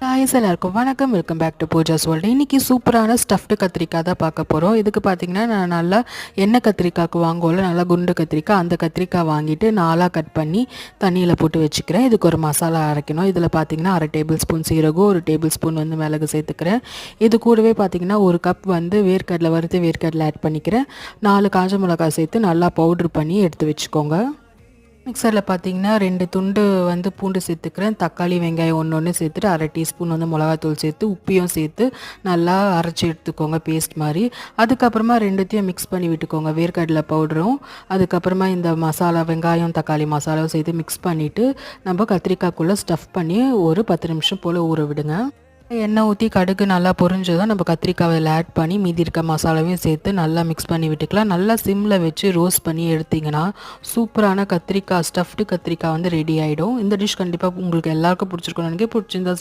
ஹாய்ஸ் எல்லாருக்கும் வணக்கம். Welcome back to Pooja's world. இன்றைக்கி சூப்பரான ஸ்டஃப்டு கத்திரிக்காய் தான் பார்க்க போகிறோம். இதுக்கு பார்த்திங்கன்னா நான் நல்லா எண்ணெய் கத்திரிக்காய்க்கு வாங்குவோம்ல, நல்லா குண்டு கத்திரிக்காய், அந்த கத்திரிக்காய் வாங்கிட்டு நாலாக கட் பண்ணி தண்ணியில் போட்டு வச்சுக்கிறேன். இதுக்கு ஒரு மசாலா அரைக்கணும். இதில் பார்த்திங்கன்னா 1/2 டேபிள் ஸ்பூன் சீரகம், 1 டேபிள் ஸ்பூன் வந்து மிளகு சேர்த்துக்கிறேன். இது கூடவே பார்த்திங்கன்னா 1 கப் வந்து வேர்க்கடலை, வறுத்து வேர்க்கடலை ஆட் பண்ணிக்கிறேன். 4 காஞ்ச மிளகாய் சேர்த்து நல்லா பவுட்ரு பண்ணி எடுத்து வச்சுக்கோங்க. மிக்சரில் பார்த்தீங்கன்னா 2 துண்டு வந்து பூண்டு சேர்த்துக்கிறேன். தக்காளி வெங்காயம் ஒன்று சேர்த்துட்டு 1/2 டீஸ்பூன் வந்து மிளகாத்தூள் சேர்த்து உப்பையும் சேர்த்து நல்லா அரைச்சி எடுத்துக்கோங்க பேஸ்ட் மாதிரி. அதுக்கப்புறமா ரெண்டுத்தையும் மிக்ஸ் பண்ணி விட்டுக்கோங்க. வேர்க்கடலை பவுடரும் அதுக்கப்புறமா இந்த மசாலா வெங்காயம் தக்காளி மசாலாவும் சேர்த்து மிக்ஸ் பண்ணிவிட்டு நம்ம கத்திரிக்காய்க்குள்ளே ஸ்டஃப் பண்ணி ஒரு 10 நிமிஷம் போல் ஊற விடுங்க. எண்ணெய் ஊற்றி கடுகு நல்லா பொரிஞ்சதும் நம்ம கத்திரிக்காய் இதில் ஆட் பண்ணி மீதி இருக்க மசாலாவையும் சேர்த்து நல்லா மிக்ஸ் பண்ணி விட்டுக்கலாம். நல்லா சிம்மில் வச்சு ரோஸ்ட் பண்ணி எடுத்திங்கன்னா சூப்பரான கத்திரிக்காய் ஸ்டஃப்டு கத்திரிக்காய் வந்து ரெடி ஆகிடும். இந்த டிஷ் கண்டிப்பாக உங்களுக்கு எல்லாருக்கும் பிடிச்சிருக்கணும். எனக்கு பிடிச்சிருந்தா